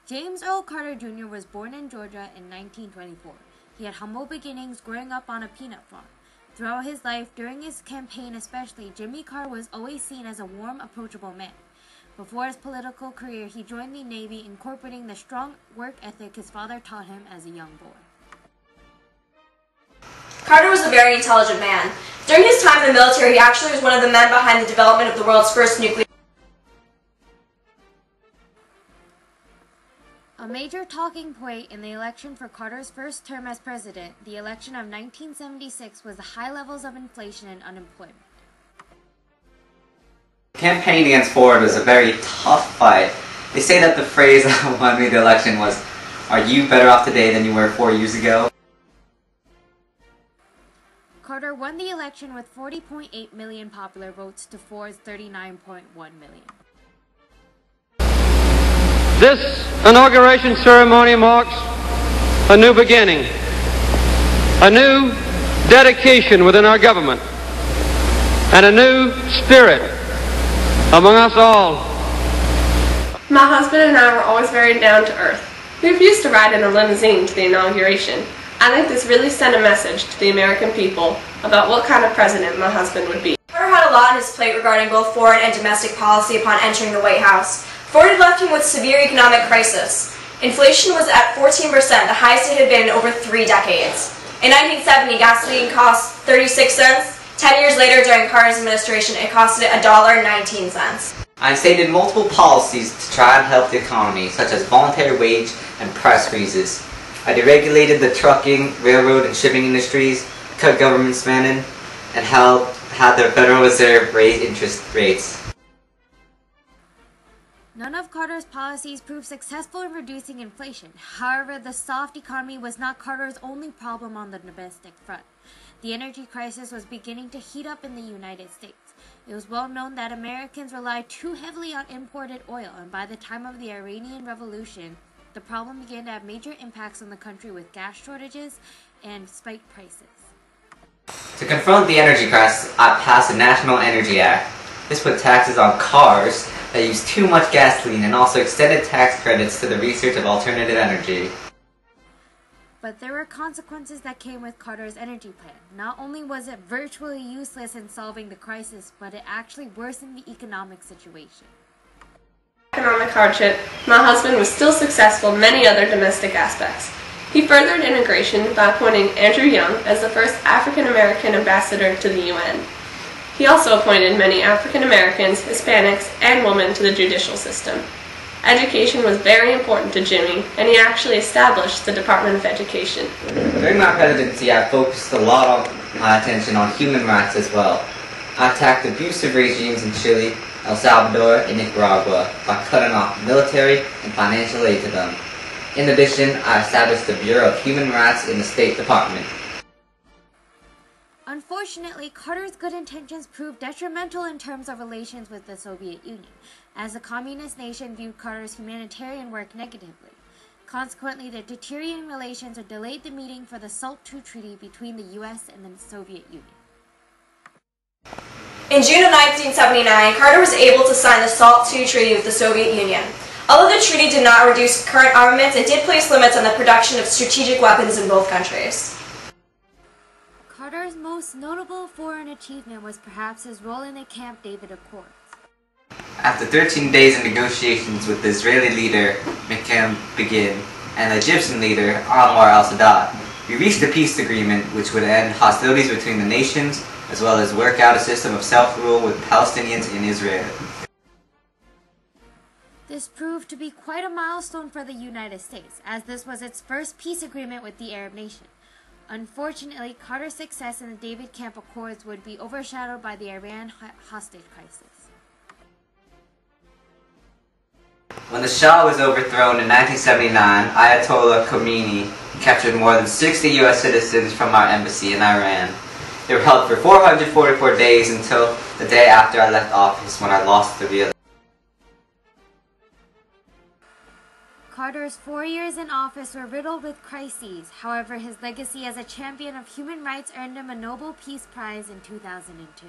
James Earl Carter Jr. was born in Georgia in 1924. He had humble beginnings growing up on a peanut farm. Throughout his life, during his campaign especially, Jimmy Carter was always seen as a warm, approachable man. Before his political career, he joined the Navy, incorporating the strong work ethic his father taught him as a young boy. Carter was a very intelligent man. During his time in the military, he actually was one of the men behind the development of the world's first nuclear. A major talking point in the election for Carter's first term as president, the election of 1976, was the high levels of inflation and unemployment. The campaign against Ford was a very tough fight. They say that the phrase that won me the election was, "Are you better off today than you were 4 years ago?" Carter won the election with 40.8 million popular votes to Ford's 39.1 million. This inauguration ceremony marks a new beginning, a new dedication within our government, and a new spirit among us all. My husband and I were always very down to earth. We refused to ride in a limousine to the inauguration. I think this really sent a message to the American people about what kind of president my husband would be. Carter had a lot on his plate regarding both foreign and domestic policy upon entering the White House. Ford had left him with severe economic crisis. Inflation was at 14%, the highest it had been in over 3 decades. In 1970, gasoline cost 36 cents. 10 years later, during Carter's administration, it costed $1.19. I stated multiple policies to try and help the economy, such as voluntary wage and price freezes. I deregulated the trucking, railroad, and shipping industries, cut government spending, and had the Federal Reserve raise interest rates. None of Carter's policies proved successful in reducing inflation. However, the soft economy was not Carter's only problem on the domestic front. The energy crisis was beginning to heat up in the United States. It was well known that Americans relied too heavily on imported oil, and by the time of the Iranian Revolution, the problem began to have major impacts on the country with gas shortages and spiked prices. To confront the energy crisis, I passed the National Energy Act. This put taxes on cars that use too much gasoline and also extended tax credits to the research of alternative energy. But there were consequences that came with Carter's energy plan. Not only was it virtually useless in solving the crisis, but it actually worsened the economic situation. Economic hardship, my husband was still successful in many other domestic aspects. He furthered integration by appointing Andrew Young as the first African American ambassador to the UN. He also appointed many African Americans, Hispanics, and women to the judicial system. Education was very important to Jimmy, and he actually established the Department of Education. During my presidency, I focused a lot of my attention on human rights as well. I attacked abusive regimes in Chile, El Salvador, and Nicaragua by cutting off military and financial aid to them. In addition, I established the Bureau of Human Rights in the State Department. Unfortunately, Carter's good intentions proved detrimental in terms of relations with the Soviet Union, as the communist nation viewed Carter's humanitarian work negatively. Consequently, the deteriorating relations delayed the meeting for the SALT II treaty between the U.S. and the Soviet Union. In June of 1979, Carter was able to sign the SALT II treaty with the Soviet Union. Although the treaty did not reduce current armaments, it did place limits on the production of strategic weapons in both countries. Carter's most notable foreign achievement was perhaps his role in the Camp David Accords. After 13 days of negotiations with the Israeli leader, Menachem Begin, and the Egyptian leader, Anwar al-Sadat, we reached a peace agreement which would end hostilities between the nations, as well as work out a system of self-rule with Palestinians in Israel. This proved to be quite a milestone for the United States, as this was its first peace agreement with the Arab nation. Unfortunately, Carter's success in the David Camp Accords would be overshadowed by the Iran hostage crisis. When the Shah was overthrown in 1979, Ayatollah Khomeini captured more than 60 U.S. citizens from our embassy in Iran. They were held for 444 days until the day after I left office, when I lost the re-election. Carter's 4 years in office were riddled with crises. However, his legacy as a champion of human rights earned him a Nobel Peace Prize in 2002.